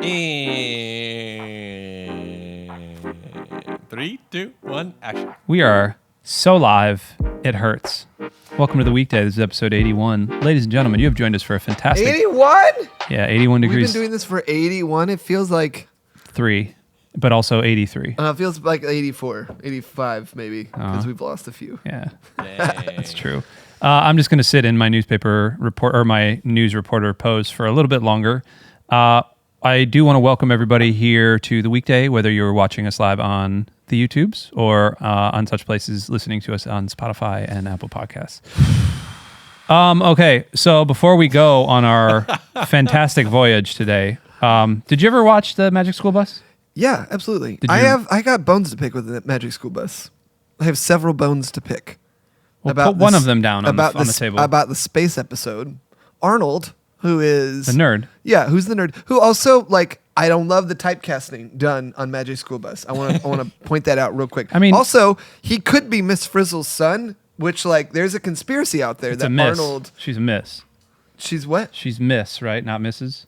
And 3, 2, 1, action. We are so live, it hurts. Welcome to the weekday. This is episode 81. Ladies and gentlemen, you have joined us for a fantastic... 81? Yeah, 81 degrees. We've been doing this for 81. It feels like... 3, but also 83. It feels like 84, 85 maybe, because we've lost a few. Yeah, that's true. I'm just going to sit in my newspaper report or my news reporter pose for a little bit longer. I do want to welcome everybody here to the weekday, whether you're watching us live on the YouTubes or on such places listening to us on Spotify and Apple Podcasts. Okay, so before we go on our fantastic voyage today, did you ever watch the Magic School Bus? Yeah, absolutely. I got bones to pick with the Magic School Bus. I have several bones to pick. Well, put one of them down on the table. About the space episode. Arnold, who is... The nerd. Yeah, who's the nerd. Who also, I don't love the typecasting done on Magic School Bus. I want to point that out real quick. I mean... Also, he could be Miss Frizzles' son, which, there's a conspiracy out there Arnold... She's a miss. She's what? She's Miss, right? Not Mrs.?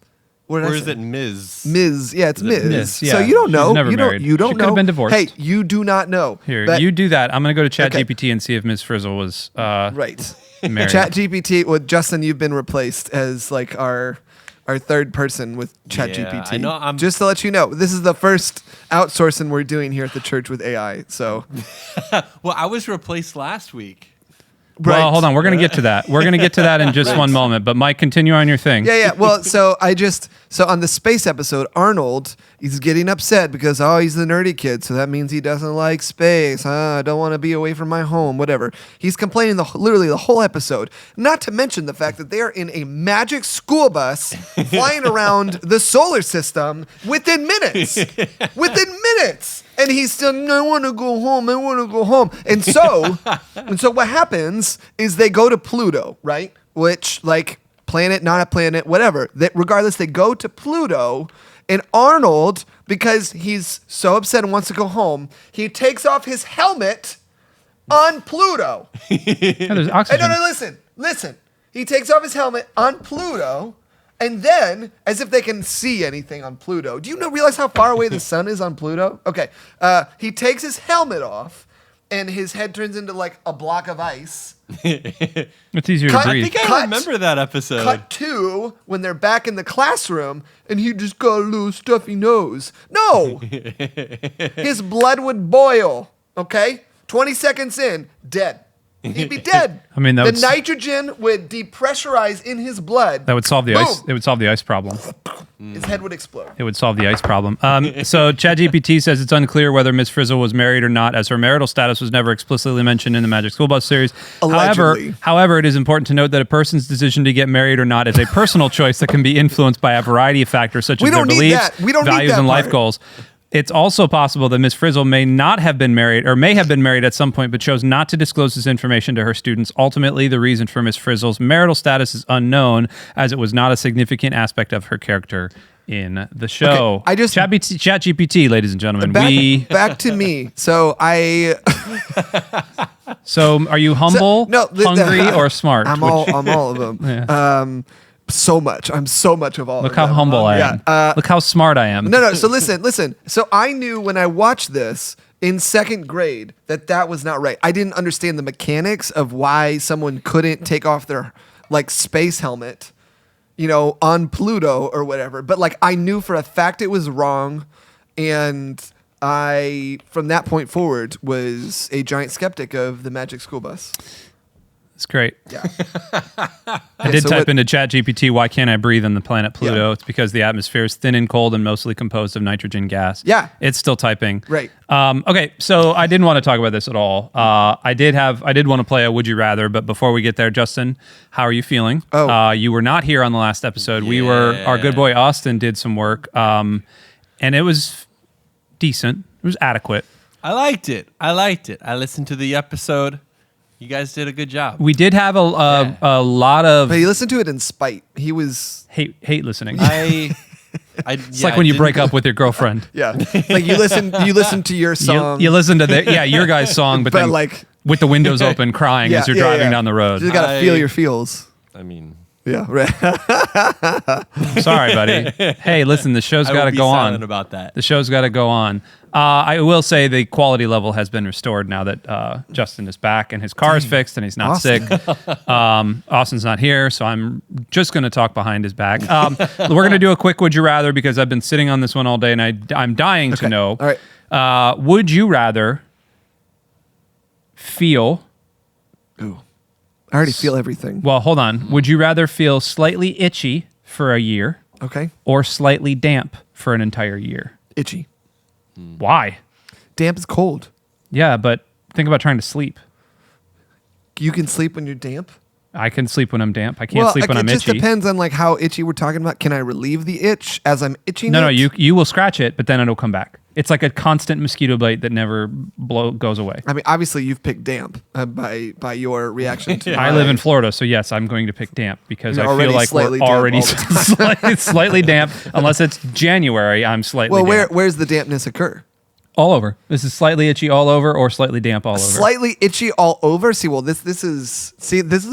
Or is it Ms.? Ms. Yeah, it's Ms. Ms. Yeah. So you don't know. She's never married. You don't she know. Could have been divorced. Hey, you do not know. Here, you do that. I'm going to go to ChatGPT and see if Ms. Frizzle was right. married. ChatGPT. Well, Justin, you've been replaced as our third person with ChatGPT. Yeah, I know. Just to let you know, this is the first outsourcing we're doing here at the church with AI. So, Well, I was replaced last week. right. Well, hold on. We're going to get to that. We're going to get to that in just one moment. But Mike, continue on your thing. Yeah. Well, so on the space episode, Arnold, he's getting upset because, he's the nerdy kid. So that means he doesn't like space. I don't want to be away from my home, whatever. He's complaining literally the whole episode. Not to mention the fact that they are in a magic school bus flying around the solar system within minutes. And he's still, I want to go home. And so what happens is they go to Pluto, right? Which, planet, not a planet, whatever. Regardless, they go to Pluto, and Arnold, because he's so upset and wants to go home, he takes off his helmet on Pluto. Yeah, there's oxygen. No, listen. He takes off his helmet on Pluto, and then, as if they can see anything on Pluto. Do you realize how far away the sun is on Pluto? Okay. He takes his helmet off, and his head turns into a block of ice. It's easier to breathe. I think I remember that episode. Cut to when they're back in the classroom, and he just got a little stuffy nose. No! His blood would boil, okay? 20 seconds in, dead. He'd be dead. I mean, the nitrogen would depressurize in his blood. That would solve the ice. It would solve the ice problem. His head would explode. It would solve the ice problem. So ChatGPT says it's unclear whether Miss Frizzle was married or not, as her marital status was never explicitly mentioned in the Magic School Bus series. Allegedly. However, it is important to note that a person's decision to get married or not is a personal choice that can be influenced by a variety of factors such as their beliefs, values, and life goals. It's also possible that Miss Frizzle may have been married at some point, but chose not to disclose this information to her students. Ultimately, the reason for Miss Frizzle's marital status is unknown, as it was not a significant aspect of her character in the show. Okay, ChatGPT, ladies and gentlemen. Back to me. So So are you humble, hungry, or smart? I'm all of them. Yeah. So much. I'm so much of all Look of how them. humble I am. Look how smart I am. No. So listen. So I knew when I watched this in second grade that was not right. I didn't understand the mechanics of why someone couldn't take off their space helmet, on Pluto or whatever. But I knew for a fact it was wrong, and I, from that point forward, was a giant skeptic of the Magic School Bus. It's great. Yeah. I did type into ChatGPT, why can't I breathe on the planet Pluto? Yeah. It's because the atmosphere is thin and cold and mostly composed of nitrogen gas. Yeah. It's still typing. Right. Okay, so I didn't want to talk about this at all. I did want to play a Would You Rather, but before we get there, Justin, how are you feeling? You were not here on the last episode. Yeah. Our good boy Austin did some work, and it was decent. It was adequate. I liked it. I listened to the episode. You guys did a good job. We did have a lot of... But he listened to it in spite. He was... Hate listening. It's like when you break up with your girlfriend. Yeah. You listen to your song. You listen to your guys' song, but then with the windows open crying as you're driving down the road. You just got to feel your feels. I mean... Yeah, right. Sorry, buddy. Hey, listen, the show's got to go on. About that. The show's got to go on. I will say the quality level has been restored now that Justin is back and his car is fixed and he's not Austin. sick. Austin's not here, so I'm just going to talk behind his back. We're going to do a quick Would You Rather because I've been sitting on this one all day and I'm dying to know. All right. Would you rather feel... Ooh. I already feel everything. Well, hold on. Would you rather feel slightly itchy for a year Okay. or slightly damp for an entire year? Itchy. Why? Damp is cold. Yeah, but think about trying to sleep. You can sleep when you're damp. I can sleep when I'm damp. I can't sleep when I'm It just itchy. depends on like how itchy we're talking about. Can I relieve the itch as I'm itching? No, it? you will scratch it, but then it'll come back. It's like a constant mosquito bite that never goes away. I mean, obviously you've picked damp by your reaction to. I live in Florida, so yes, I'm going to pick damp because You're I feel already like slightly we're damp already all the slightly damp. Unless it's January, I'm slightly Well, damp. where's the dampness occur? All over. This is slightly itchy all over or slightly damp all over. Slightly itchy all over. See, well, this is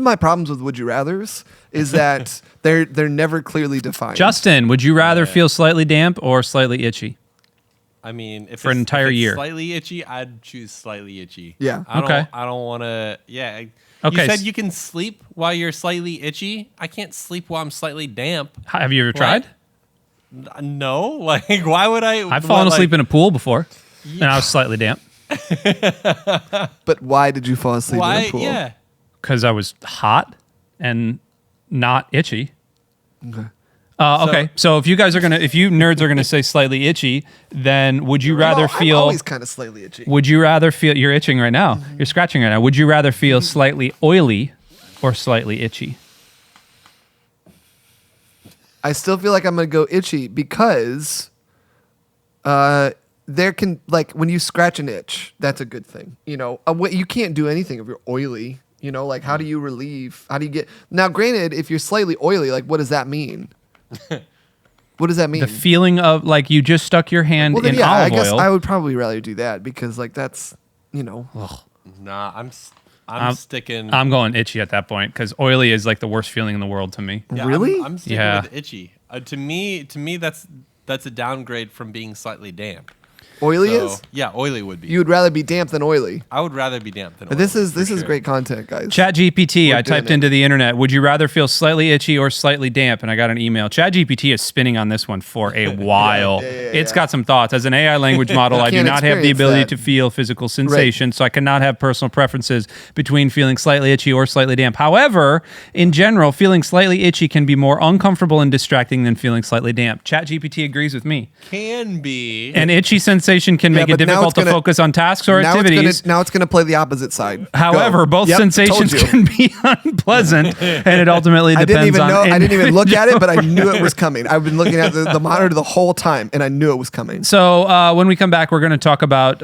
my problems with Would You Rather's is that they're never clearly defined. Justin, would you rather feel slightly damp or slightly itchy? I mean, if For an it's- entire if it's year. slightly itchy, I'd choose slightly itchy. Yeah. Okay. I don't want to. Yeah. Okay, You said s- you can sleep while you're slightly itchy. I can't sleep while I'm slightly damp. Have you ever tried? No. Like, why would I? I've fallen asleep in a pool before, and I was slightly damp But why did you fall asleep in Why? a pool? Yeah. because I was hot and not itchy. Okay. Okay, so if you nerds are gonna say slightly itchy, then would you rather I'm feel? always kind of slightly itchy. Would you rather feel? You're itching right now. You're scratching right now. Would you rather feel slightly oily or slightly itchy? I still feel like I'm gonna go itchy because there can like when you scratch an itch, that's a good thing. You know, you can't do anything if you're oily. You know, like how do you relieve? How do you get now? Granted, if you're slightly oily, like what does that mean? What does that mean? The feeling of like you just stuck your hand well, then, in yeah, I olive guess oil. I would probably rather do that because like that's Nah. I'm sticking. I'm going itchy at that point because oily is like the worst feeling in the world to me. Yeah, Really? I'm sticking Yeah. with itchy. To me, that's a downgrade from being slightly damp. oily So, is. yeah, oily would be. You would rather be damp than oily. I would rather be damp than oily. This is for sure. great content, guys. ChatGPT, We're I doing typed it. into the internet, would you rather feel slightly itchy or slightly damp? And I got an email. ChatGPT is spinning on this one for a while. It's got some thoughts. As an AI language model, I do can't not have the experience ability that. to feel physical sensations, so I cannot have personal preferences between feeling slightly itchy or slightly damp. However, in general, feeling slightly itchy can be more uncomfortable and distracting than feeling slightly damp. ChatGPT agrees with me. Can be. An itchy sensation can make it but now difficult it's to gonna- focus on tasks or activities. Now it's gonna play the opposite side. However, Go. both Yep, sensations told you. can be unpleasant, and it ultimately I depends didn't even on. know. I didn't even look at it, but I knew it was coming. I've been looking at the monitor the whole time, and I knew it was coming. So when we come back, we're going to talk about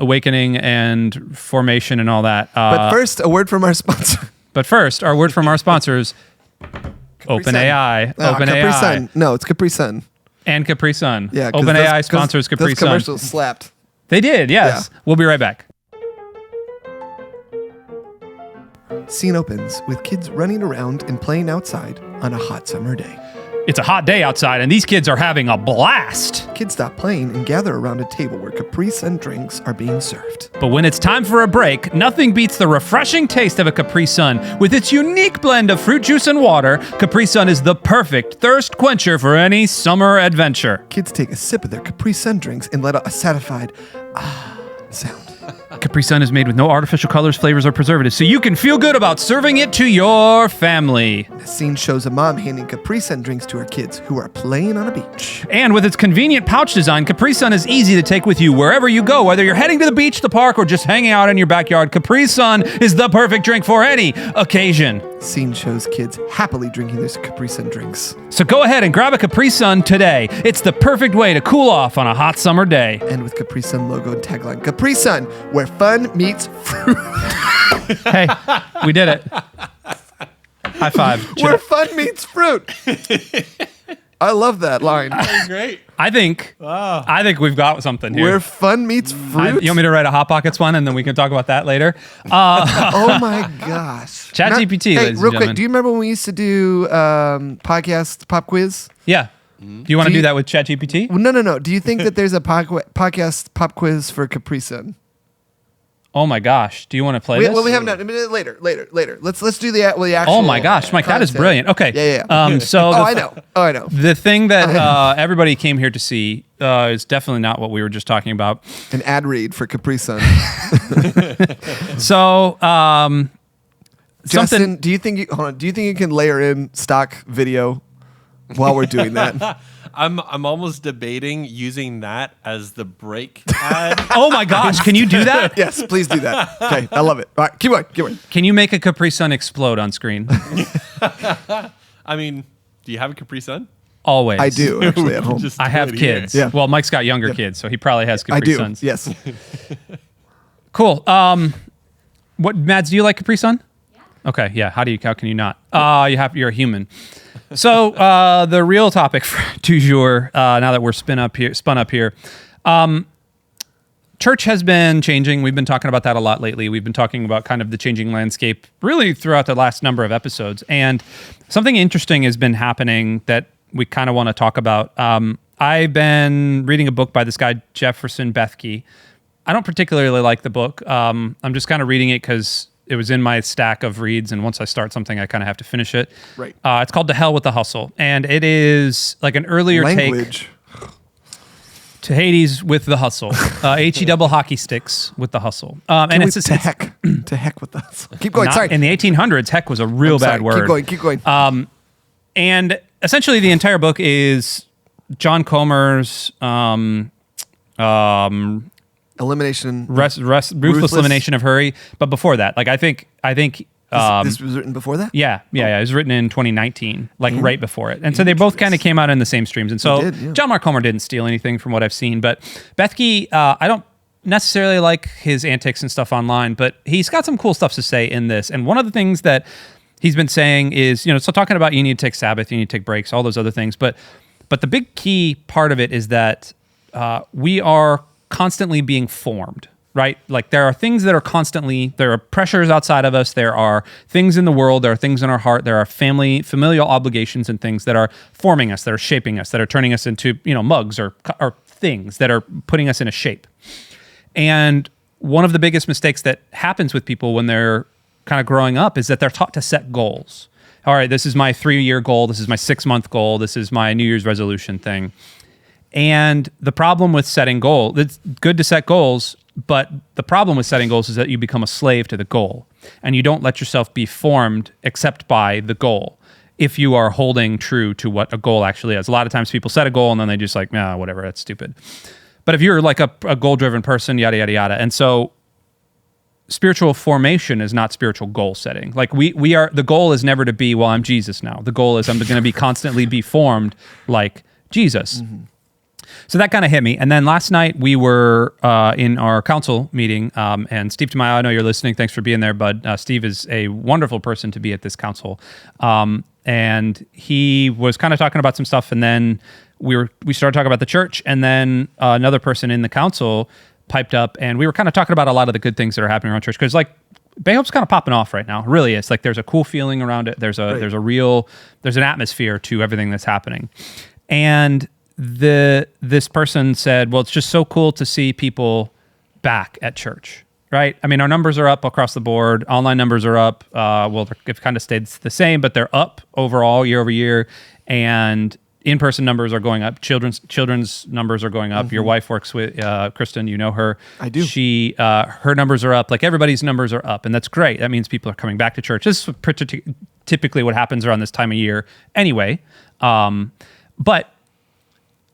awakening and formation and all that. But first, a word from our sponsor. But first, our word from our sponsors: OpenAI, Capri OpenAI, Sun. No, it's Capri Sun. and Capri Sun. Yeah, 'cause OpenAI those- sponsors Capri those Sun. commercials slapped. They did, yes. Yeah. We'll be right back. Scene opens with kids running around and playing outside on a hot summer day. It's a hot day outside, and these kids are having a blast. Kids stop playing and gather around a table where Capri Sun drinks are being served. But when it's time for a break, nothing beats the refreshing taste of a Capri Sun. With its unique blend of fruit juice and water, Capri Sun is the perfect thirst quencher for any summer adventure. Kids take a sip of their Capri Sun drinks and let out a satisfied sound. Capri Sun is made with no artificial colors, flavors, or preservatives, so you can feel good about serving it to your family. The scene shows a mom handing Capri Sun drinks to her kids who are playing on a beach. And with its convenient pouch design, Capri Sun is easy to take with you wherever you go. Whether you're heading to the beach, the park, or just hanging out in your backyard, Capri Sun is the perfect drink for any occasion. Scene shows kids happily drinking their Capri Sun drinks. So go ahead and grab a Capri Sun today. It's the perfect way to cool off on a hot summer day. And with Capri Sun logo and tagline, Capri Sun, where fun meets fruit. Hey, we did it. High five. Where fun meets fruit. I love that line. Great. I think we've got something here. Where fun meets fruit. You want me to write a Hot Pockets one, and then we can talk about that later? Oh my gosh. ChatGPT, Hey, ladies and real quick, gentlemen. do you remember when we used to do podcast pop quiz? Yeah. Do you want to do that with ChatGPT? Well, no. Do you think that there's a podcast pop quiz for Capri Sun? Oh my gosh. Do you want to play this? Well, we have not. Later. Let's do the actual. Oh my gosh, Mike, that is content. brilliant. Okay. Yeah. So I know. The thing that everybody came here to see is definitely not what we were just talking about. An ad read for Capri Sun. So, Justin, do you think you can layer in stock video while we're doing that? I'm almost debating using that as the break ad. Oh my gosh, can you do that? Yes, please do that. Okay, I love it. All right, keep going. Can you make a Capri Sun explode on screen? I mean, do you have a Capri Sun? Always. I do, actually, at home. I have kids. Yeah. Well, Mike's got younger kids, so he probably has Capri I do, Suns. yes. Cool. What, Mads, do you like Capri Sun? Yeah. Okay, yeah. How can you not? You're a human. So the real topic du jour, now that we're spun up here, church has been changing. We've been talking about that a lot lately. We've been talking about kind of the changing landscape really throughout the last number of episodes. And something interesting has been happening that we kind of want to talk about. I've been reading a book by this guy, Jefferson Bethke. I don't particularly like the book. I'm just kind of reading it because it was in my stack of reads, and once I start something, I kind of have to finish it. Right. It's called To Hell with the Hustle, and it is like an earlier Language. take to Hades with the hustle. He double hockey sticks with the hustle. And it's to heck with the hustle. Keep going. Sorry. In the 1800s, heck was a real bad word. Keep going. And essentially, the entire book is John Comer's Elimination. ruthless elimination of hurry. But before that, like I think this was written before that? Yeah. It was written in 2019, like right before it. And so they both kind of came out in the same streams. And so John Mark Comer didn't steal anything from what I've seen. But Bethke, I don't necessarily like his antics and stuff online, but he's got some cool stuff to say in this. And one of the things that he's been saying is, so talking about you need to take Sabbath, you need to take breaks, all those other things. But the big key part of it is that we are constantly being formed, right? Like there are things that are there are pressures outside of us. There are things in the world. There are things in our heart. There are familial obligations and things that are forming us, that are shaping us, that are turning us into, mugs or things that are putting us in a shape. And one of the biggest mistakes that happens with people when they're kind of growing up is that they're taught to set goals. All right, this is my 3-year goal. This is my 6-month goal. This is my New Year's resolution thing. And the problem with setting goals, it's good to set goals, but the problem with setting goals is that you become a slave to the goal and you don't let yourself be formed except by the goal if you are holding true to what a goal actually is. A lot of times people set a goal and then they just like, whatever, that's stupid. But if you're like a goal-driven person, yada, yada, yada. And so spiritual formation is not spiritual goal setting. Like the goal is never to be, well, I'm Jesus now. The goal is I'm going to be constantly be formed like Jesus. Mm-hmm. So that kind of hit me. And then last night we were in our council meeting, and Steve Tamayo, I know you're listening. Thanks for being there, bud. Steve is a wonderful person to be at this council. And he was kind of talking about some stuff, and then we started talking about the church, and then another person in the council piped up, and we were kind of talking about a lot of the good things that are happening around church. Because like Bay Hope's kind of popping off right now. It really is. Like there's a cool feeling around it. There's an atmosphere to everything that's happening. And this person said, well, it's just so cool to see people back at church, right? I mean, our numbers are up across the board. Online numbers are up. They've kind of stayed the same, but they're up overall year over year. And in-person numbers are going up. Children's numbers are going up. Mm-hmm. Your wife works with Kristen. You know her. I do. Her numbers are up. Like everybody's numbers are up, and that's great. That means people are coming back to church. This is typically what happens around this time of year anyway. But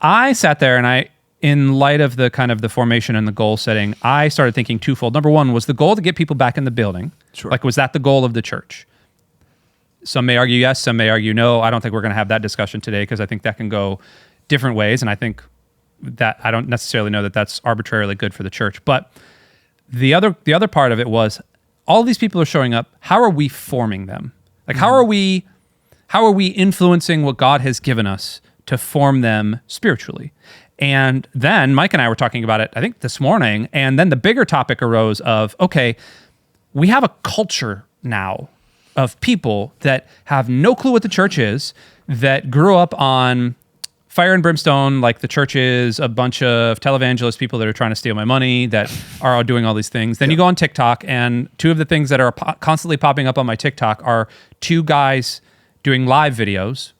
I sat there and in light of the kind of the formation and the goal setting, I started thinking twofold. Number one, was the goal to get people back in the building? Sure. Like, was that the goal of the church? Some may argue yes, some may argue no. I don't think we're going to have that discussion today because I think that can go different ways. And I think that I don't necessarily know that that's arbitrarily good for the church. But the other part of it was all of these people are showing up. How are we forming them? Like, how are we influencing what God has given us to form them spiritually. And then Mike and I were talking about it, I think this morning, and then the bigger topic arose of, okay, we have a culture now of people that have no clue what the church is, that grew up on fire and brimstone, like the church is a bunch of televangelist people that are trying to steal my money, that are doing all these things. Then you go on TikTok, and two of the things that are constantly popping up on my TikTok are two guys doing live videos.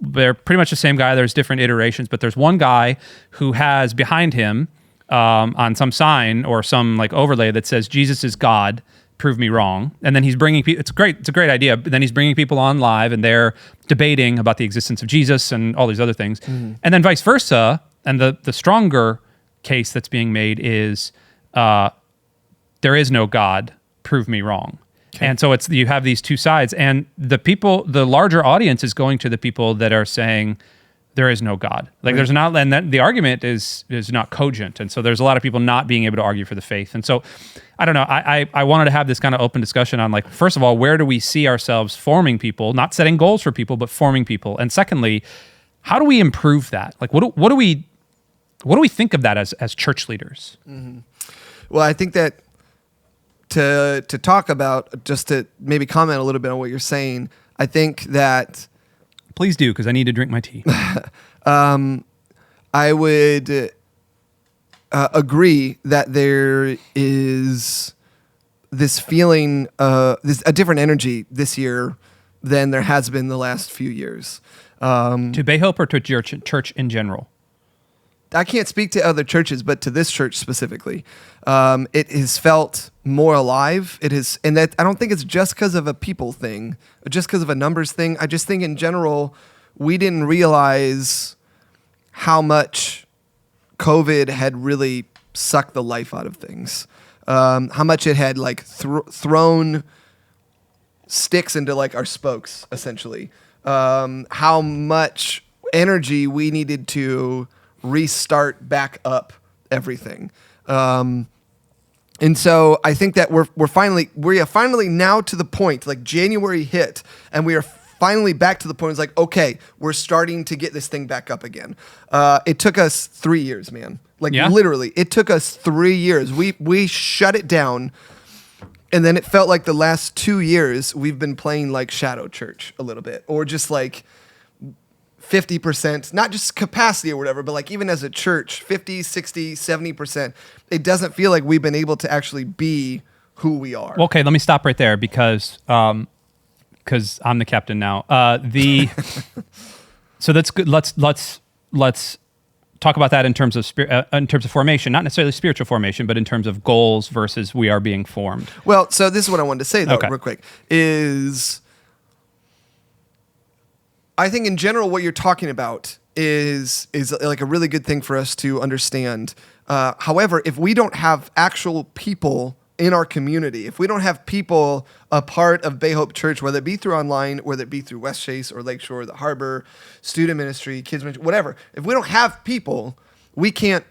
They're pretty much the same guy. There's different iterations, but there's one guy who has behind him on some sign or some like overlay that says, "Jesus is God, prove me wrong." And then he's bringing people, it's a great idea, but then he's bringing people on live and they're debating about the existence of Jesus and all these other things. And then vice versa. And the stronger case that's being made is there is no God, prove me wrong. Okay. And so you have these two sides, and the larger audience is going to the people that are saying there is no God. Like there's not, and then the argument is not cogent. And so there's a lot of people not being able to argue for the faith. And so I don't know, I wanted to have this kind of open discussion on, like, first of all, where do we see ourselves forming people, not setting goals for people, but forming people? And secondly, how do we improve that? Like, what do we think of that as church leaders? Mm-hmm. Well, I think that to talk about, just to maybe comment a little bit on what you're saying, I think that... Please do, because I need to drink my tea. I would agree that there is this feeling, a different energy this year than there has been the last few years. To Bayhope or to church in general? I can't speak to other churches, but to this church specifically, it has felt more alive. It is, and that I don't think it's just because of a people thing, or just because of a numbers thing. I just think in general, we didn't realize how much COVID had really sucked the life out of things. How much it had like thrown sticks into like our spokes, essentially. How much energy we needed to restart back up everything. And so I think that we are finally now to the point, like January hit, and we are finally back to the point. It's like, okay, we're starting to get this thing back up again. It took us 3 years, man. Like literally, it took us 3 years. We shut it down, and then it felt like the last 2 years we've been playing like shadow church a little bit, or just like 50%, not just capacity or whatever, but like even as a church, 50, 60, 70%, it doesn't feel like we've been able to actually be who we are. Well, okay, let me stop right there because I'm the captain now. So that's good. Let's talk about that in terms of formation, not necessarily spiritual formation, but in terms of goals versus we are being formed. Well, so this is what I wanted to say though, real quick, is I think in general what you're talking about is like a really good thing for us to understand. However, if we don't have actual people in our community, if we don't have people a part of Bayhope Church, whether it be through online, whether it be through West Chase or Lakeshore, the Harbor, student ministry, kids ministry, whatever, if we don't have people, we can't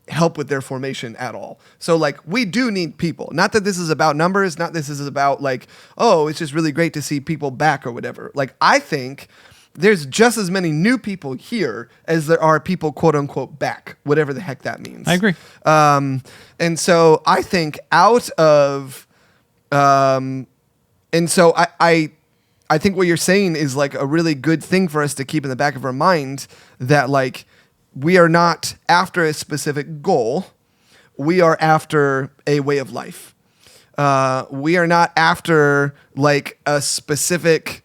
help with their formation at all. So like we do need people. Not that this is about numbers, not this is about like, oh, it's just really great to see people back or whatever. Like I think there's just as many new people here as there are people, quote unquote, back, whatever the heck that means. I agree. And so I think out of, and so I think what you're saying is like a really good thing for us to keep in the back of our mind, that like we are not after a specific goal. We are after a way of life. We are not after like a specific,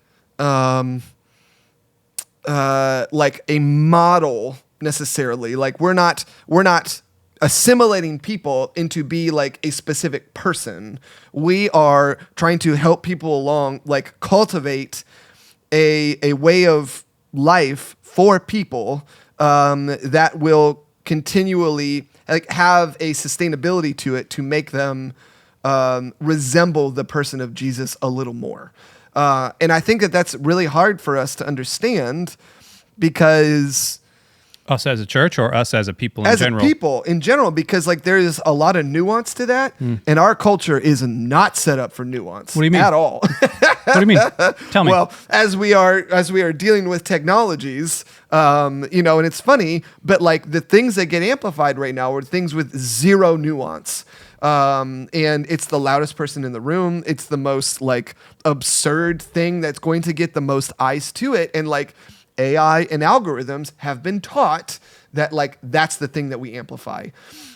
like a model necessarily. Like we're not assimilating people into be like a specific person. We are trying to help people along, like cultivate a way of life for people that will continually like have a sustainability to it to make them resemble the person of Jesus a little more. And I think that that's really hard for us to understand because Us as a church or us as a people in as general? a people in general, because like there is a lot of nuance to that, and our culture is not set up for nuance. What do you mean? At all? What do you mean? Tell me. Well, as we are dealing with technologies, and it's funny, but like the things that get amplified right now are things with zero nuance. And it's the loudest person in the room. It's the most like absurd thing that's going to get the most eyes to it. And like AI and algorithms have been taught that like that's the thing that we amplify.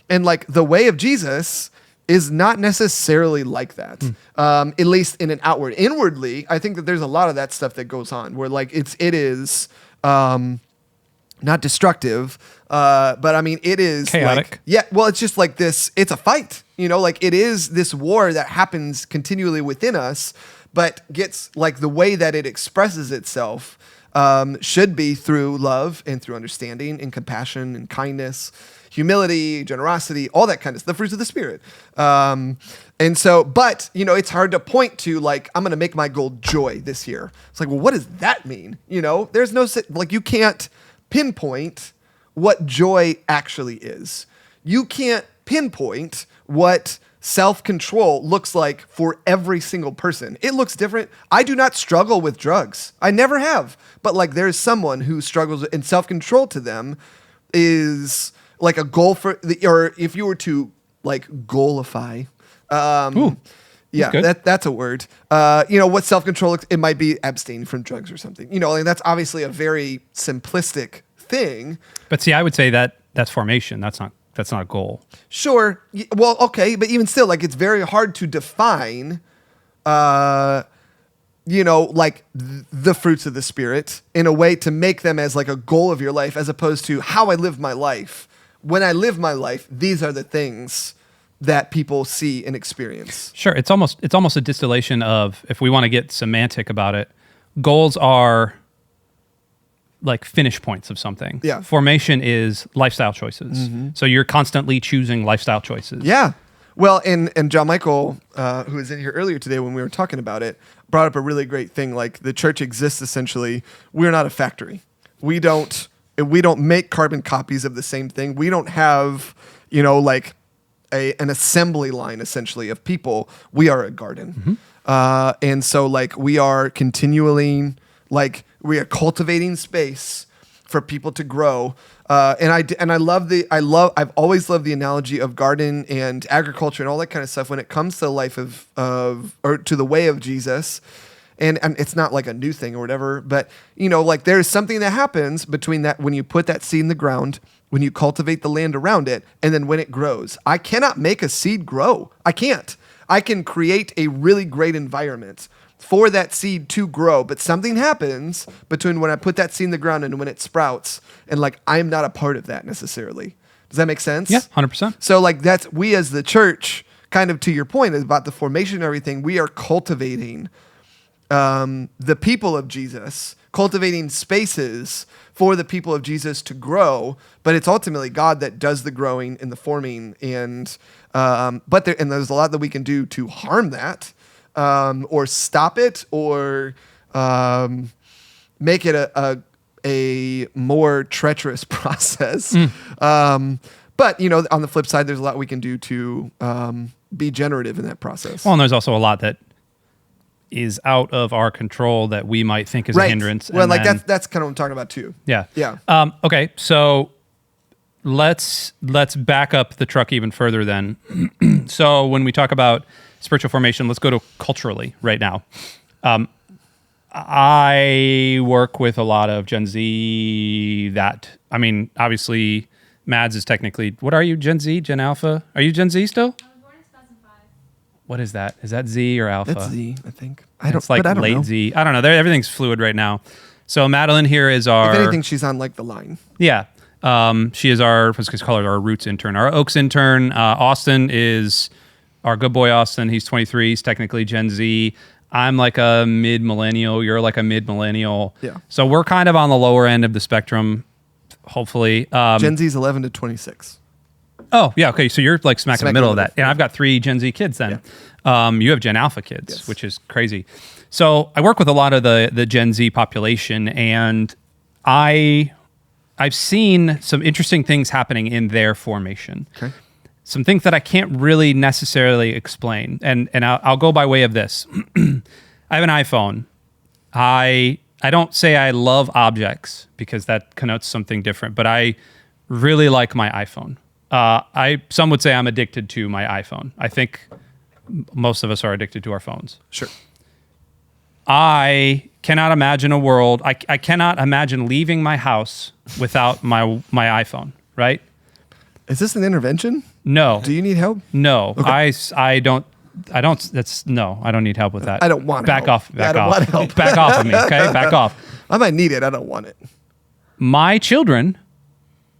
And like the way of Jesus is not necessarily like that. At least in an outward. Inwardly, I think that there's a lot of that stuff that goes on where like it is not destructive, but I mean it is chaotic. It's just like this, it's a fight. Like it is this war that happens continually within us, but gets like the way that it expresses itself should be through love and through understanding and compassion and kindness, humility, generosity, all that kind of stuff, the fruits of the Spirit. And so, but, it's hard to point to like, I'm going to make my goal joy this year. It's like, well, what does that mean? There's no, like, you can't pinpoint what joy actually is. You can't pinpoint what self-control looks like for every single person. It looks different. I do not struggle with drugs. I never have. But like there's someone who struggles and self-control to them is like a goal or if you were to like goalify, that's a word. What self-control, it might be abstaining from drugs or something, and that's obviously a very simplistic thing. But see, I would say that that's formation. That's not a goal. Sure. Well, okay. But even still, like, it's very hard to define, like the fruits of the Spirit in a way to make them as like a goal of your life, as opposed to how I live my life. When I live my life, these are the things that people see and experience. Sure. It's almost a distillation of, if we want to get semantic about it, goals are like finish points of something. Yeah. Formation is lifestyle choices. So you're constantly choosing lifestyle choices. Yeah. Well, and John Michael, who was in here earlier today when we were talking about it, brought up a really great thing. Like the church exists essentially. We're not a factory. We don't make carbon copies of the same thing. We don't have, like an assembly line essentially of people. We are a garden. And so like we are continually like we are cultivating space for people to grow. I've always loved the analogy of garden and agriculture and all that kind of stuff when it comes to the life or to the way of Jesus. And it's not like a new thing or whatever, but like there's something that happens between that when you put that seed in the ground, when you cultivate the land around it, and then when it grows. I cannot make a seed grow. I can't. I can create a really great environment for that seed to grow, but something happens between when I put that seed in the ground and when it sprouts, and like I'm not a part of that necessarily. Does that make sense? Yeah, 100%. So like that's, we as the church, kind of to your point about the formation and everything, we are cultivating the people of Jesus, cultivating spaces for the people of Jesus to grow, but it's ultimately God that does the growing and the forming, and there's a lot that we can do to harm that, or stop it, or make it a more treacherous process. But on the flip side, there's a lot we can do to be generative in that process. Well, and there's also a lot that is out of our control that we might think is a hindrance. Well, like that's kind of what I'm talking about too. Yeah. Yeah. Okay, so let's back up the truck even further then. So when we talk about spiritual formation, let's go to culturally right now. I work with a lot of Gen Z obviously Mads is technically, what are you, Gen Z, Gen Alpha? Are you Gen Z still? What is that? Is that Z or Alpha? That's Z, I think. It's like late know. Z. I don't know. Everything's fluid right now. So Madeline here is our... If anything, she's on like the line. Yeah. She is our, let's call her our Roots intern, our Oaks intern. Austin is our good boy Austin. He's 23. He's technically Gen Z. I'm like a mid-millennial. You're like a mid-millennial. Yeah. So we're kind of on the lower end of the spectrum, hopefully. Gen Z is 11 to 26. Oh, yeah, okay. So you're like smack in the middle of that. And I've got 3 Gen Z kids then. Yeah. You have Gen Alpha kids, Yes. which is crazy. So I work with a lot of the Gen Z population, and I I've seen some interesting things happening in their formation. Okay. Some things that I can't really necessarily explain. And I'll go by way of this. I have an iPhone. I don't say I love objects because that connotes something different, but I really like my iPhone. Some would say I'm addicted to my iPhone. I think most of us are addicted to our phones. Sure. I cannot imagine a world. I cannot imagine leaving my house without my iPhone. Right? Is this an intervention? No. Do you need help? No. Okay. I don't. That's no. I don't need help with that. I don't want back help. off. Back I don't off. want help. Back off of me. Okay. Back off. I might need it. I don't want it. My children,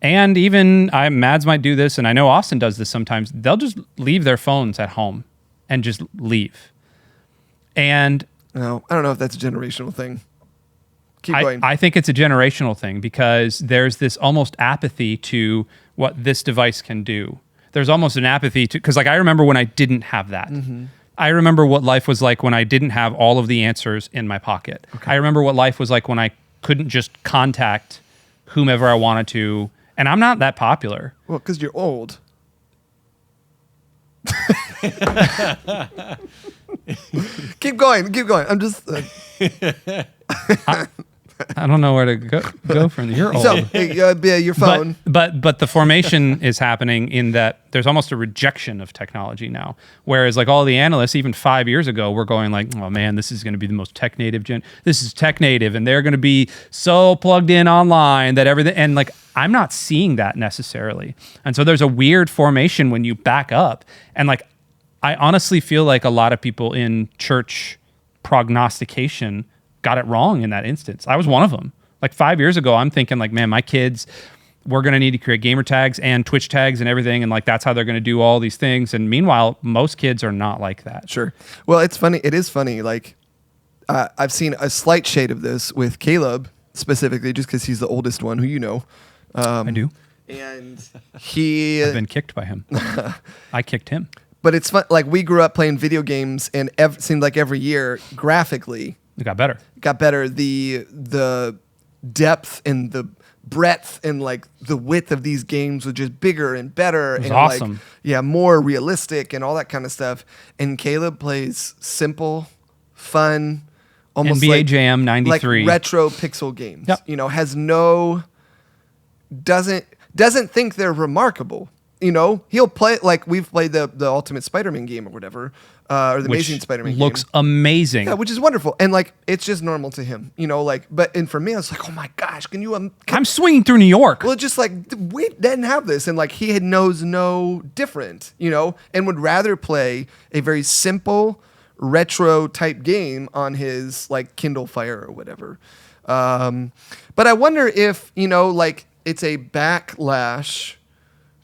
and even Mads might do this, and I know Austin does this sometimes. They'll just leave their phones at home and just leave. And No, I don't know if that's a generational thing. Keep going. I think it's a generational thing because there's this almost apathy to what this device can do. There's almost an apathy to, because like I remember when I didn't have that. Mm-hmm. I remember what life was like when I didn't have all of the answers in my pocket. Okay. I remember what life was like when I couldn't just contact whomever I wanted to. And I'm not that popular. Well, because you're old. Keep going. I'm just... I don't know where to go from there. You're old. So, your phone. But the formation is happening in that there's almost a rejection of technology now. Whereas like all the analysts, even 5 years ago, were going like, oh man, this is going to be the most tech native gen. This is tech native, and they're going to be so plugged in online that everything. And like, I'm not seeing that necessarily. And so there's a weird formation when you back up. And like, I honestly feel like a lot of people in church prognostication got it wrong in that instance. I was one of them. Like 5 years ago, I'm thinking like, man, my kids, we're going to need to create gamer tags and Twitch tags and everything. And like, that's how they're going to do all these things. And meanwhile, most kids are not like that. Sure. Well, it's funny. It is funny. Like I've seen a slight shade of this with Caleb specifically, just because he's the oldest one who you know. I do. And I've been kicked by him. I kicked him. But it's fun. Like we grew up playing video games, and seemed like every year, graphically, it got better. The depth and the breadth and like the width of these games was just bigger and better. It was and awesome. Like, more realistic and all that kind of stuff. And Caleb plays simple, fun, almost NBA like Jam 93. like retro pixel games. Yep. You know, doesn't think they're remarkable. You know, he'll play like we've played the Ultimate Spider-Man game or whatever, or the Amazing Spider-Man game. Looks amazing. Yeah, which is wonderful, and like it's just normal to him. You know, like and for me, I was like, oh my gosh, can you? I'm swinging through New York. Well, just like we didn't have this, and like he knows no different. You know, and would rather play a very simple retro type game on his like Kindle Fire or whatever. But I wonder if like it's a backlash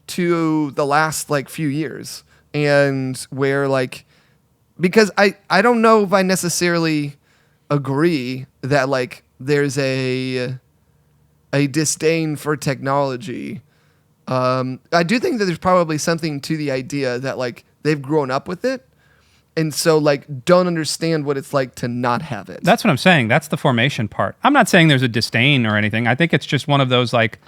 to the last like few years, and where like, because I don't know if I necessarily agree that like there's a disdain for technology. I do think that there's probably something to the idea that like they've grown up with it, and so like don't understand what it's like to not have it. That's what I'm saying. That's the formation part. I'm not saying there's a disdain or anything. I think it's just one of those like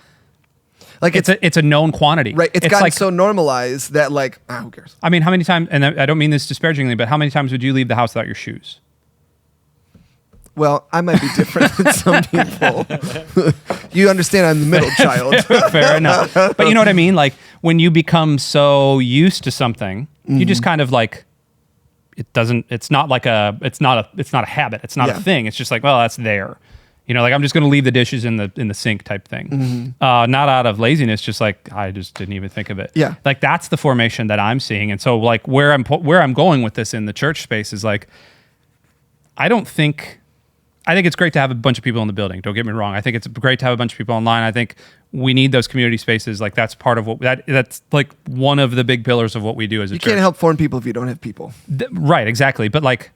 it's a known quantity. Right. It's gotten like, so normalized that like, who cares? I mean, how many times, and I don't mean this disparagingly, but how many times would you leave the house without your shoes? Well, I might be different than some people. You understand I'm the middle child. Fair enough. But you know what I mean? Like when you become so used to something, you just kind of like, it's not a habit. It's not a thing. It's just like, well, that's there. You know, like I'm just going to leave the dishes in the sink type thing. Mm-hmm. Not out of laziness, just like I just didn't even think of it. Yeah. Like that's the formation that I'm seeing. And so like where I'm going with this in the church space is like, I think it's great to have a bunch of people in the building. Don't get me wrong. I think it's great to have a bunch of people online. I think we need those community spaces. Like that's part of that's like one of the big pillars of what we do as a church. You can't help form people if you don't have people. Right, exactly. But like,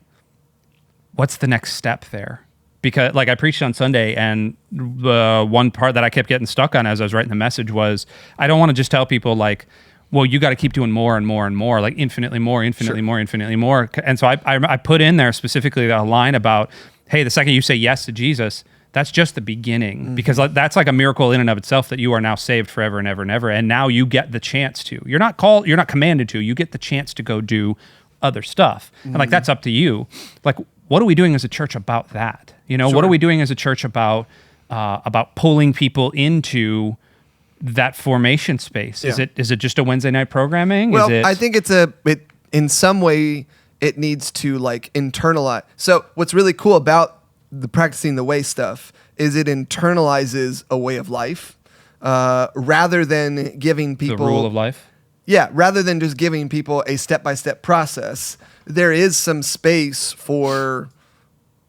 what's the next step there? Because like I preached on Sunday, and the one part that I kept getting stuck on as I was writing the message was, I don't want to just tell people like, well, you got to keep doing more and more and more, like infinitely more, infinitely more, infinitely more. And so I put in there specifically a line about, hey, the second you say yes to Jesus, That's just the beginning, because that's like a miracle in and of itself, that you are now saved forever and ever and ever. And now you get the chance to. You're not commanded to. You get the chance to go do other stuff. And like, that's up to you. Like, what are we doing as a church about that? You know, what are we doing as a church about pulling people into that formation space? Yeah. Is it just a Wednesday night programming? Well, I think in some way it needs to like internalize. So what's really cool about the practicing the way stuff is it internalizes a way of life, rather than giving people the rule of life. Yeah, rather than just giving people a step-by-step process, there is some space for,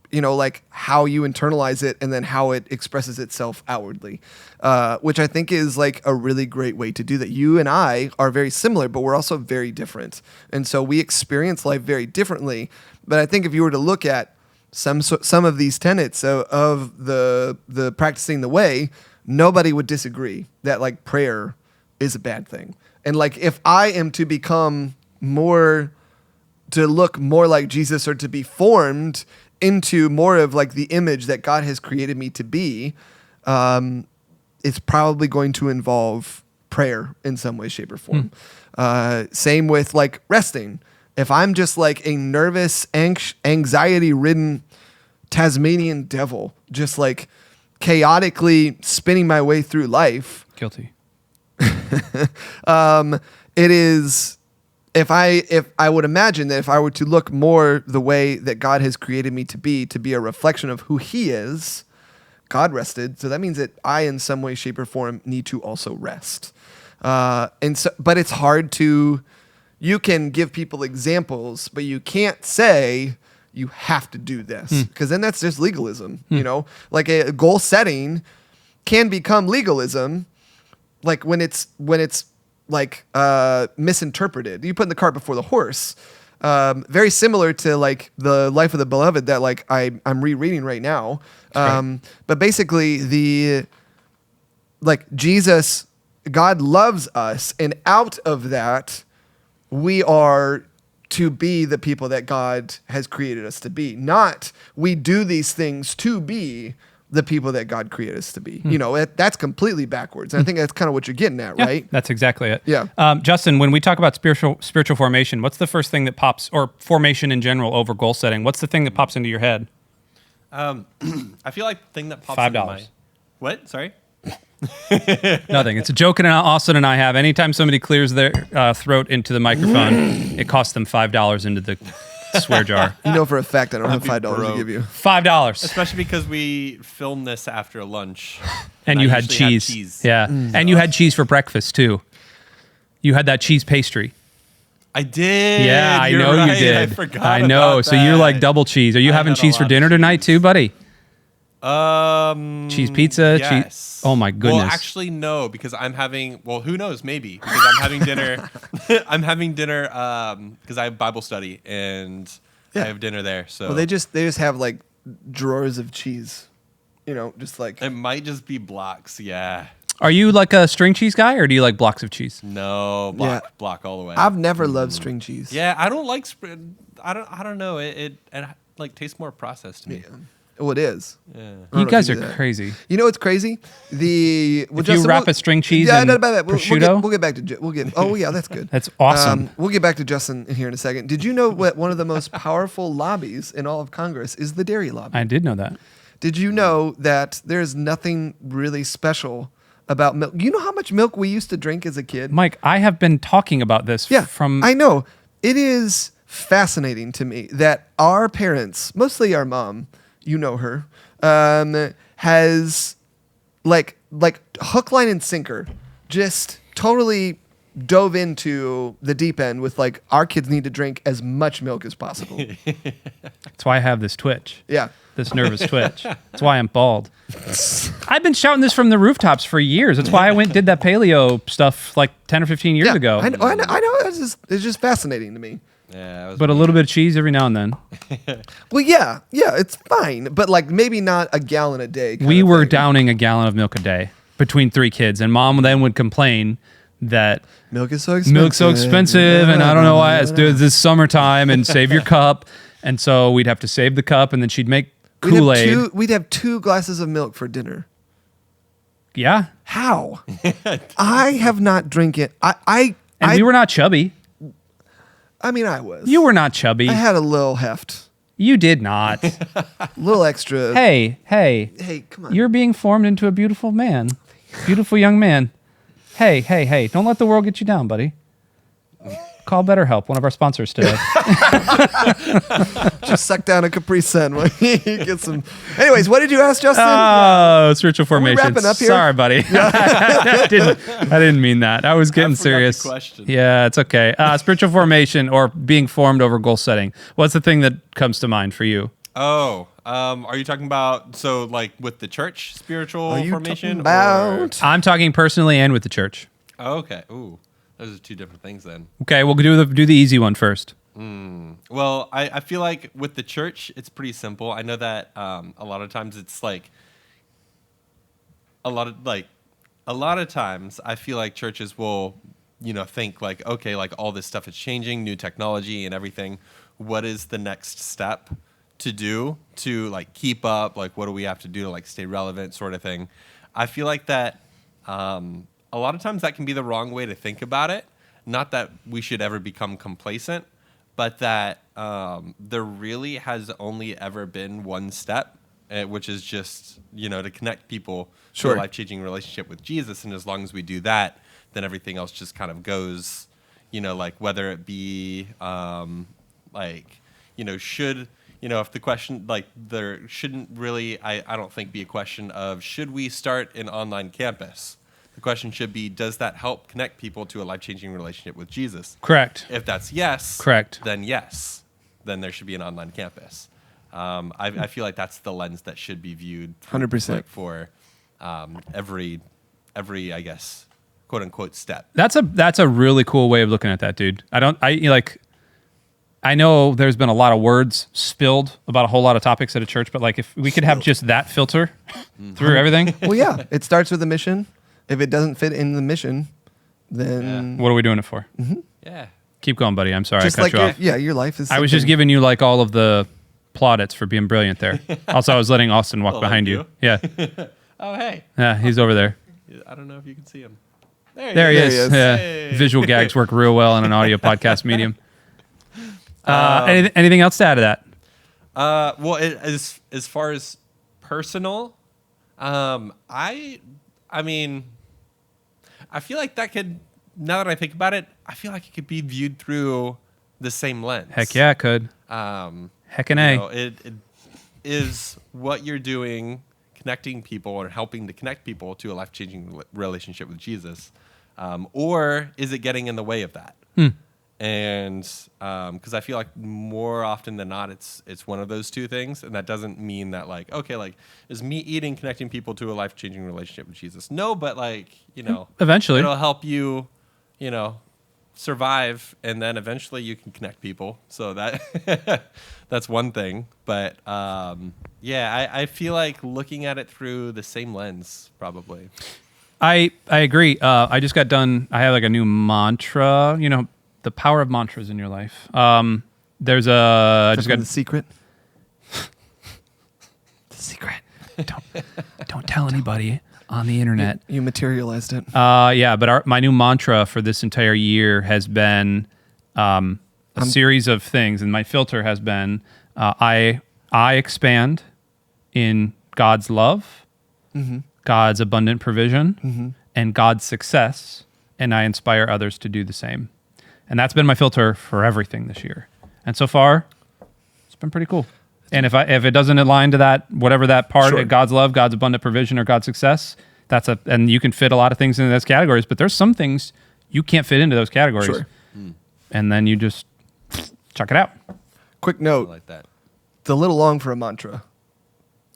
you know, like how you internalize it and then how it expresses itself outwardly, which I think is like a really great way to do that. You and I are very similar, but we're also very different. And so we experience life very differently. But I think if you were to look at some of these tenets of the practicing the way, nobody would disagree that like prayer is a bad thing. And like, if I am to become more, to look more like Jesus, or to be formed into more of like the image that God has created me to be, it's probably going to involve prayer in some way, shape, or form. Same with like resting. If I'm just like a nervous, anxiety-ridden Tasmanian devil, just like chaotically spinning my way through life, Guilty. it is, if I would imagine that if I were to look more the way that God has created me to be a reflection of who He is, God rested. So that means that I, in some way, shape, or form, need to also rest. But it's hard to. You can give people examples, but you can't say you have to do this, because then that's just legalism. You know, like a goal setting can become legalism, like when it's like misinterpreted. You put the cart before the horse. Very similar to like the Life of the Beloved that like I'm rereading right now. But basically Jesus, God loves us, and out of that, we are to be the people that God has created us to be. Not we do these things to be the people that God created us to be. You know, that's completely backwards. And I think that's kind of what you're getting at, right? That's exactly it. Yeah. Justin, when we talk about spiritual formation, what's the first thing that pops, or formation in general over goal setting? What's the thing that pops into your head? I feel like the thing that pops $5. into my... What? Sorry? Nothing. It's a joke that Austin and I have. Anytime somebody clears their throat into the microphone, it costs them $5 into the swear jar. You know for a fact I don't have I'd be $5 to broke. give you. $5. Especially because we filmed this after lunch. And you had cheese. Yeah. And you had cheese for breakfast too. You had that cheese pastry. I did. Yeah, I You're know right. you did. I forgot. I know. About So you're that. like double cheese. Are you having had a cheese for lot of dinner tonight cheese. too, buddy? Cheese pizza, yes. cheese. Oh my goodness. Well, actually, no, because I'm having. Well, who knows? Maybe because I'm having dinner. I'm having dinner because I have Bible study and I have dinner there. So Well, they just have like drawers of cheese, you know, just like. it might just be blocks. Yeah. Are you like a string cheese guy, or do you like blocks of cheese? No, block all the way. I've never loved string cheese. Yeah, I don't like. I don't know. It like tastes more processed to me. Yeah. Well, it is. Yeah. I don't You know guys if are do that. crazy. You know what's crazy? If you wrap a string cheese and prosciutto? We'll get back to we'll get. Oh yeah, that's good. That's awesome. We'll get back to Justin here in a second. Did you know what one of the most powerful lobbies in all of Congress is the dairy lobby? I did know that. Did you know that there's nothing really special about milk? You know how much milk we used to drink as a kid? Mike, I have been talking about this from... I know. It is fascinating to me that our parents, mostly our mom, you know her, has like hook, line, and sinker just totally dove into the deep end with like, our kids need to drink as much milk as possible. That's why I have this twitch. Yeah. This nervous twitch. That's why I'm bald. I've been shouting this from the rooftops for years. That's why I went and did that paleo stuff like 10 or 15 years ago. I know. It's just fascinating to me. Yeah. But a little bit of cheese every now and then. Well, yeah, it's fine, but like maybe not a gallon a day. We were thing. downing a gallon of milk a day between 3 kids, and mom then would complain that milk is so expensive. milk's so expensive, and I don't know why. It's this summertime, and save your cup. And so we'd have to save the cup, and then she'd make Kool-Aid. We'd have 2 glasses of milk for dinner. Yeah. How? I have not drank it. I We were not chubby. I mean, I was. You were not chubby. I had a little heft. You did not. A little extra. Hey. Hey, come on. You're being formed into a beautiful man. Beautiful young man. Hey. Don't let the world get you down, buddy. Call BetterHelp, one of our sponsors today. Just suck down a Capri Sun when you get some. Anyways, what did you ask, Justin? Oh, spiritual formation. wrapping up here? Sorry, buddy. I didn't mean that. I was getting I forgot the serious. question. Yeah, it's okay. Spiritual formation or being formed over goal setting. What's the thing that comes to mind for you? Oh, are you talking about with the church spiritual Are you formation? talking about? I'm talking personally and with the church. Oh, okay. Ooh, those are 2 different things then. Okay, we'll do the easy one first. Well, I feel like with the church, it's pretty simple. I know that a lot of times it's a lot of times I feel like churches will, think okay, all this stuff is changing, new technology and everything. What is the next step to do to keep up? What do we have to do to stay relevant, sort of thing? I feel like that a lot of times that can be the wrong way to think about it. Not that we should ever become complacent, but that there really has only ever been one step, which is just, to connect people to a life-changing relationship with Jesus. And as long as we do that, then everything else just kind of goes, whether it be, should, if the question, there shouldn't really, I don't think be a question of, should we start an online campus? The question should be, does that help connect people to a life-changing relationship with Jesus? Correct. If that's yes, correct. Then yes, then there should be an online campus. I feel like that's the lens that should be viewed 100% for every I guess quote unquote step. That's a really cool way of looking at that, dude. I know there's been a lot of words spilled about a whole lot of topics at a church, but if we could have just that filter through everything. Well, yeah, it starts with a mission. If it doesn't fit in the mission, then what are we doing it for? Mm-hmm. Yeah. Keep going, buddy. I'm sorry just I cut you off. your life is. I was just giving you all of the plaudits for being brilliant there. Also, I was letting Austin walk behind you. Yeah. Oh, hey. Yeah, he's over there. I don't know if you can see him. There he is. Yeah. Hey. Visual gags work real well in an audio podcast medium. Anything else to add to that? Well, as far as personal, I mean, I feel like that could, now that I think about it, I feel like it could be viewed through the same lens. Heck yeah, it could. Heckin' A. It is what you're doing, connecting people or helping to connect people to a life-changing relationship with Jesus, or is it getting in the way of that? And because I feel like more often than not, it's one of those 2 things, and that doesn't mean that is me eating connecting people to a life-changing relationship with Jesus? No, but eventually it'll help you, survive, and then eventually you can connect people. So that that's one thing. But I feel like looking at it through the same lens, probably. I agree. I just got done. I have a new mantra. The power of mantras in your life. There's a. I just got the secret. The secret. Don't tell anybody on the internet. You materialized it. Yeah, but my new mantra for this entire year has been a series of things, and my filter has been I expand in God's love, God's abundant provision, and God's success, and I inspire others to do the same. And that's been my filter for everything this year. And so far, it's been pretty cool. And if it doesn't align to that, whatever that part of God's love, God's abundant provision, or God's success, and you can fit a lot of things into those categories, but there's some things you can't fit into those categories. Sure. And then you just check it out. Quick note. I like that. It's a little long for a mantra.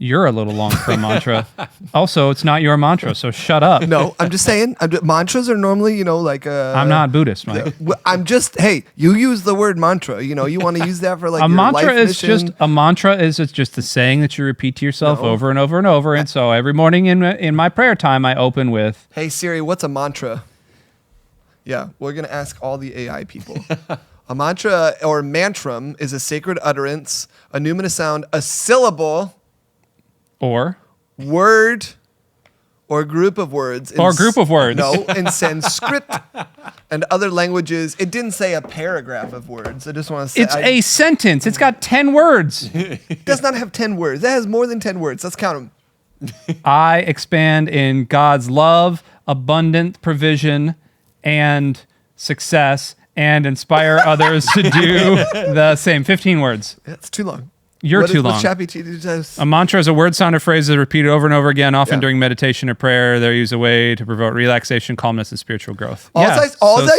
You're a little long for a mantra. Also, it's not your mantra, so shut up. No, I'm just saying. Mantras are normally, I'm not Buddhist, Mike. Hey, you use the word mantra. You want to use that for a your mantra life is mission. a mantra is just the saying that you repeat to yourself over and over and over. And so every morning in my prayer time, I open with, "Hey Siri, what's a mantra?" Yeah, we're gonna ask all the AI people. A mantra or mantram is a sacred utterance, a numinous sound, a syllable Or word or group of words. Or group of words. No, in Sanskrit and other languages. It didn't say a paragraph of words. I just want to say. it's a sentence. It's got 10 words. It does not have 10 words. That has more than 10 words. Let's count them. I expand in God's love, abundant provision, and success, and inspire others to do the same. 15 words. That's too long. You're too long. What ChatGPT does? A mantra is a word, sound, or phrase that is repeated over and over again, often Yeah. during meditation or prayer. They're used a way to promote relaxation, calmness, and spiritual growth. All I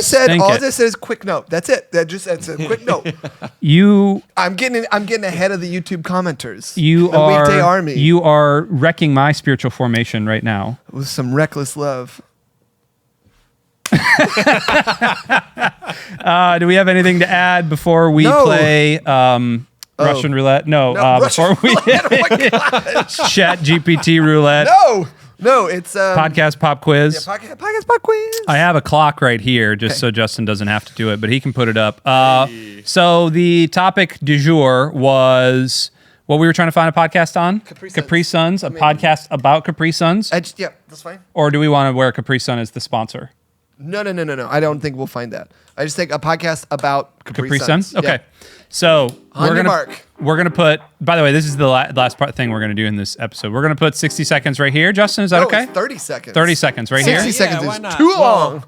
said think it. is quick note. That's it. That's a quick note. You I'm getting ahead of the YouTube commenters. You the are Weekday Army. You are wrecking my spiritual formation right now. With some reckless love. Do we have anything to add before we No. play Russian roulette? No, Russian before we roulette. Oh my gosh. ChatGPT roulette. No, it's Podcast pop quiz. Yeah, podcast pop quiz. I have a clock right here just so Justin doesn't have to do it, but he can put it up. So the topic du jour was what we were trying to find a podcast on? Capri Suns, podcast about Capri Suns. Yeah, that's fine. Or do we want to wear Capri Sun as the sponsor? No. I don't think we'll find that. I just think a podcast about Capri Sun? Suns. Okay. Yeah. So On your mark. We're gonna put. By the way, this is the last thing we're gonna do in this episode. We're gonna put 60 seconds right here. Justin, is that okay? It's 30 seconds. 30 seconds right 60 here. seconds why is not? too long.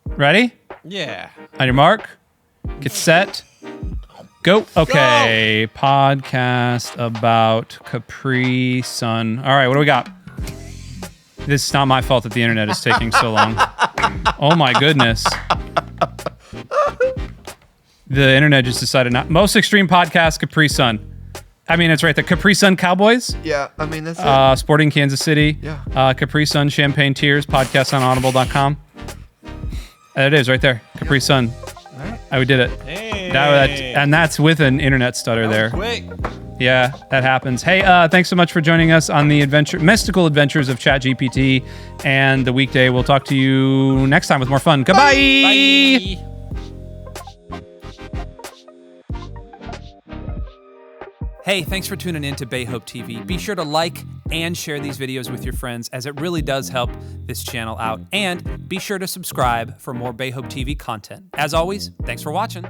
Ready? Yeah. On your mark. Get set. Go. Okay. Podcast about Capri Sun. All right. What do we got? This is not my fault that the internet is taking so long. Oh my goodness. The internet just decided not. Most extreme podcast, Capri Sun. I mean, it's right there. Capri Sun Cowboys. Yeah, I mean, that's it. Sporting Kansas City. Yeah. Capri Sun Champagne Tears podcast on audible.com. There it is right there. Capri Sun. All right. We did it. Hey. And that's with an internet stutter there. Quick. Yeah, that happens. Hey, thanks so much for joining us on the mystical adventures of ChatGPT and the Weekday. We'll talk to you next time with more fun. Goodbye. Bye. Hey, thanks for tuning in to Bay Hope TV. Be sure to like and share these videos with your friends, as it really does help this channel out. And be sure to subscribe for more Bay Hope TV content. As always, thanks for watching.